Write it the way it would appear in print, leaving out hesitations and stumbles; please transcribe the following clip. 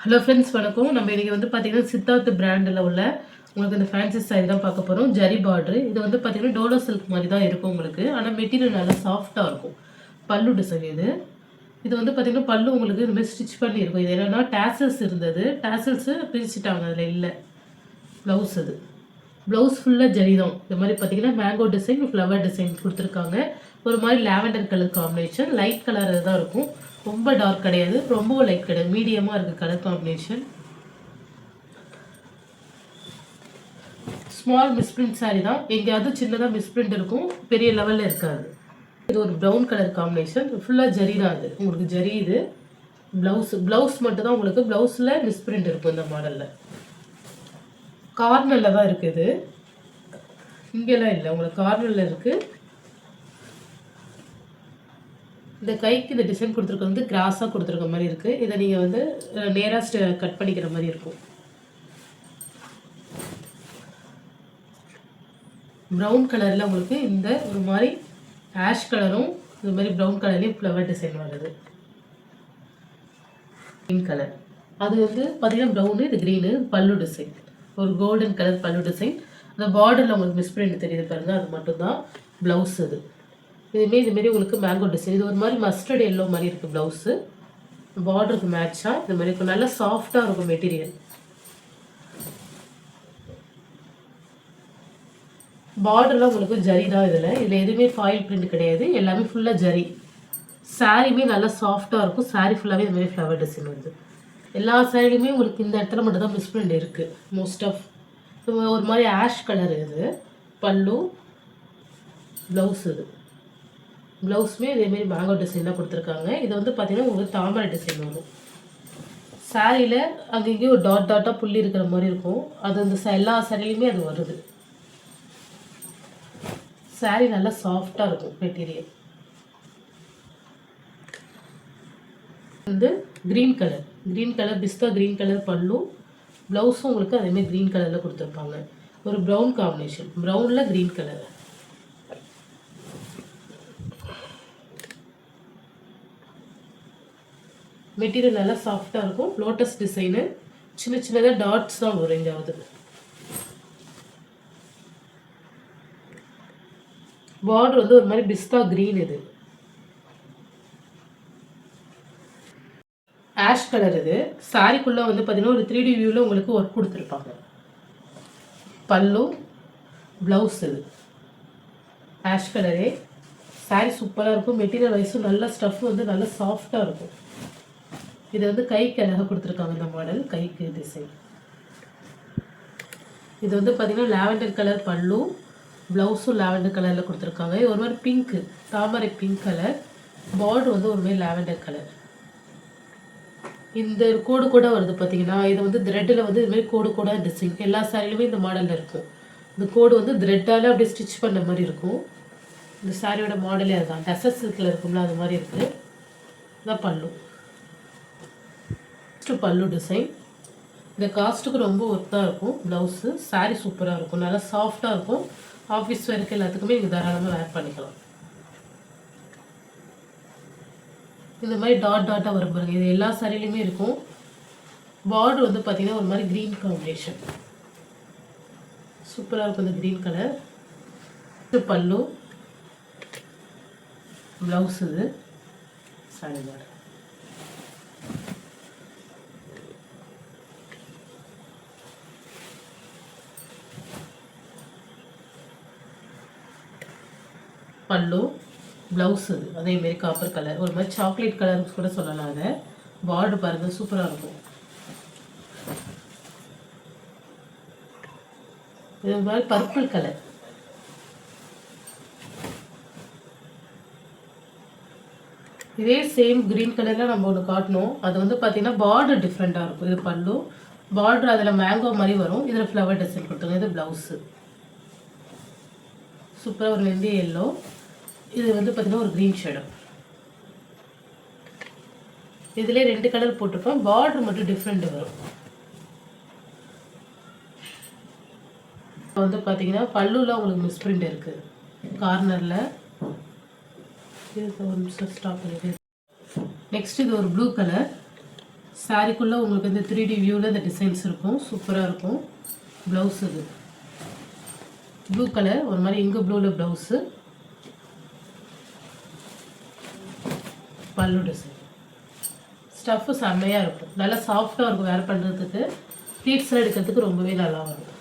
Hello friends, வணக்கம். நம்ம இன்றைக்கி வந்து பார்த்திங்கன்னா சித்தார்த் பிராண்டில் உள்ள உங்களுக்கு இந்த ஃபேன்சி சாரி தான் பார்க்க போகிறோம். ஜரி பார்ட்ரு. இது வந்து பார்த்திங்கன்னா டோலோ சில்க் மாதிரி தான் இருக்கும் உங்களுக்கு. ஆனால் மெட்டீரியல் நல்லா சாஃப்டாக இருக்கும். பல்லு டிசைன் இது. இது வந்து பார்த்திங்கன்னா பல்லு உங்களுக்கு இந்த மாதிரி ஸ்டிச் பண்ணி இருக்கும். இது என்னென்னா டேசல்ஸ் இருந்தது, டேசல்ஸு பிரிச்சுட்டாங்க, அதில் இல்லை. ப்ளவுஸ் இது. ப்ளவுஸ் ஃபுல்லாக ஜரி தான். இந்த மாதிரி பார்த்திங்கன்னா மேங்கோ டிசைன், ஃப்ளவர் டிசைன் கொடுத்துருக்காங்க. ஒரு மாதிரி lavender colour combination, light colour தான் இருக்கும். ரொம்ப டார்க் கிடையாது, ரொம்ப லைட் கிடையாது, மீடியமாக இருக்குது colour combination. Small misprint sorry தான். எங்கேயாவது சின்னதாக மிஸ்பிரிண்ட் இருக்கும், பெரிய லெவலில் இருக்காது. இது ஒரு ப்ரௌன் கலர் காம்பினேஷன், ஃபுல்லாக ஜரி தான். அது உங்களுக்கு ஜரி. இது ப்ளவுஸ் மட்டும் தான் உங்களுக்கு. ப்ளவுஸில் மிஸ்பிரிண்ட் இருக்கும் இந்த மாடலில். கார்னரில் தான் இருக்குது, இங்கெல்லாம் இல்லை. உங்களுக்கு கார்னரில் இருக்குது. இந்த கைக்கு இந்த டிசைன் கொடுத்துருக்க வந்து கிராஸாக கொடுத்துருக்க மாதிரி இருக்குது. இதை நீங்கள் வந்து நேராக கட் பண்ணிக்கிற மாதிரி இருக்கும். ப்ரௌன் கலரில் உங்களுக்கு இந்த ஒரு மாதிரி ஆஷ் கலரும் இந்த மாதிரி ப்ரௌன் கலர்லேயும் ஃப்ளவர் டிசைன் வருது. க்ரீன் கலர், அது வந்து பார்த்திங்கன்னா ப்ரௌனு, இது க்ரீனு. பல்லு டிசைன் ஒரு கோல்டன் கலர் பல்லு டிசைன். அந்த பார்டரில் உங்களுக்கு மிஸ்பிரிண்ட் தெரியுது பாருங்கள், அது மட்டும்தான். ப்ளவுஸ் இது. இதுமாரி உங்களுக்கு மேங்கோ டிசைன். இது ஒரு மாதிரி மஸ்டர்ட் எல்லோ மாதிரி இருக்குது ப்ளவுஸு. பார்டருக்கு மேட்சாக இந்த மாதிரி இருக்கும். நல்லா சாஃப்டாக இருக்கும் மெட்டீரியல். பார்டர்லாம் உங்களுக்கு ஜரி தான். இதில் எதுவுமே ஃபாயில் பிரிண்ட் கிடையாது, எல்லாமே ஃபுல்லாக ஜரி. சாரியுமே நல்லா சாஃப்டாக இருக்கும். சாரி ஃபுல்லாகவே இந்த மாதிரி ஃப்ளவர் டிசைன் வருது. எல்லா சாரிலையுமே உங்களுக்கு இந்த இடத்துல மட்டும் தான் மிஸ்பிரிண்ட் இருக்குது மோஸ்ட் ஆஃப். ஒரு மாதிரி ஆஷ் கலர் இது. பல்லு, ப்ளவுஸ். இது ப்ளவுஸுமே இதேமாரி மேங்கோ டிசைன் தான் கொடுத்துருக்காங்க. இது வந்து பார்த்திங்கன்னா உங்களுக்கு தாமரை டிசைன் வரும். சாரியில் அங்கேயும் ஒரு டாட்டாக புள்ளி இருக்கிற மாதிரி இருக்கும். அது அந்த எல்லா சாரிலையுமே அது வருது. சாரி நல்லா சாஃப்டாக இருக்கும் மெட்டீரியல். வந்து க்ரீன் கலர் பிஸ்தா க்ரீன் கலர் பல்லு. ப்ளவுஸும் உங்களுக்கு அதேமாதிரி க்ரீன் கலரில் கொடுத்துருப்பாங்க. ஒரு ப்ரௌன் காம்பினேஷன், ப்ரௌனில் க்ரீன் கலர். மெட்டீரியல் நல்லா சாஃப்டாக இருக்கும். லோட்டஸ் டிசைனு, சின்ன சின்னதாக டாட்ஸ் தான் வரும் எங்காவது. பார்டர் வந்து ஒரு மாதிரி பிஸ்தா க்ரீன். இது ஆஷ் கலர். இது சாரிக்குள்ளே வந்து பார்த்திங்கன்னா ஒரு 3D வியூவில் உங்களுக்கு ஒர்க் கொடுத்துருப்பாங்க. பல்லு, ப்ளவுஸ். இது ஆஷ் கலரே. சாரி சூப்பராக இருக்கும். மெட்டீரியல் வைஸும் நல்ல ஸ்டஃப் வந்து நல்லா சாஃப்டாக இருக்கும். இது வந்து கைக்கு அழகாக கொடுத்துருக்காங்க இந்த மாடல், கைக்கு டிசைன். இது வந்து பார்த்திங்கன்னா லாவெண்டர் கலர் பல்லு, ப்ளவுஸும் லாவெண்டர் கலரில் கொடுத்துருக்காங்க. இது ஒரு மாதிரி பிங்க்கு, தாமரை பிங்க் கலர். பார்டர் வந்து ஒரு மாதிரி லாவெண்டர் கலர். இந்த கோடு கூட வருது பார்த்திங்கன்னா. இது வந்து த்ரெட்டில் வந்து இதுமாதிரி கோடு கூட டிசைன் எல்லா சாரிலுமே இந்த மாடலில் இருக்கும். இந்த கோடு வந்து த்ரெட்டால் அப்படியே ஸ்டிச் பண்ண மாதிரி இருக்கும். இந்த சாரியோட மாடலே அதுதான். டசர் சில்கில் இருக்கும்ல, அது மாதிரி இருக்குது. இதான் பல்லு. பல்லு டிசைன். இந்த காஸ்ட்டுக்கு ரொம்ப ஒர்த்தாக இருக்கும். ப்ளவுஸு, சாரி சூப்பராக இருக்கும், நல்லா சாஃப்டாக இருக்கும். ஆஃபீஸ் வேருக்கு எல்லாத்துக்குமே நீங்கள் தாராளமாக வேர் பண்ணிக்கலாம். இந்த மாதிரி டாட்டாக வரும் பாருங்க. இது எல்லா சாரிலையுமே இருக்கும். பார்டர் வந்து பார்த்திங்கன்னா ஒரு மாதிரி க்ரீன் காம்பினேஷன், சூப்பராக இருக்கும் இந்த க்ரீன் கலர். இது பல்லு, ப்ளவுஸ். இது சாரி பார்டர். பல்லு, ப்ளவுஸ். இது அதேமாரி காப்பர் கலர், ஒரு மாதிரி சாக்லேட் கலர் கூட சொல்லலாம். அதை பார்டர் பாருங்கள், சூப்பராக இருக்கும். இது மாதிரி பர்பிள் கலர். இதே சேம் க்ரீன் கலரில் நம்ம ஒன்று காட்டணும். அது வந்து பார்த்திங்கன்னா பார்டர் டிஃப்ரெண்ட்டாக இருக்கும். இது பல்லு, பார்டர் அதில் மேங்கோ மாதிரி வரும். இதில் ஃப்ளவர் டிசைன் கொடுத்துருங்க. இது ப்ளவுஸு, சூப்பராக ஒரு வெந்தய எல்லோ. இது வந்து பார்த்திங்கன்னா ஒரு க்ரீன் ஷேடோ. இதிலே 2 கலர் போட்டிருப்போம். பார்டர் மட்டும் டிஃப்ரெண்ட் வரும். வந்து பார்த்திங்கன்னா பல்லுவில் உங்களுக்கு மிஸ்பிரிண்ட் இருக்குது கார்னரில். இது ஒரு நிமிஷம் ஸ்டாப் பண்ணிட்டு. நெக்ஸ்ட் இது ஒரு ப்ளூ கலர் சாரிக்குள்ளே உங்களுக்கு இந்த 3D வியூவில் இந்த டிசைன்ஸ் இருக்கும், சூப்பராக இருக்கும். ப்ளவுஸ் இது ப்ளூ கலர், ஒரு மாதிரி இங்கு ப்ளூவில் ப்ளவுஸு, பல்லு டிசைன். ஸ்டஃப்பு செம்மையாக இருக்கும், நல்லா சாஃப்டாக இருக்கும், வேர் பண்ணுறதுக்கு ப்ளீட்ஸ்லாம் எடுக்கிறதுக்கு ரொம்பவே நல்லா வரும்.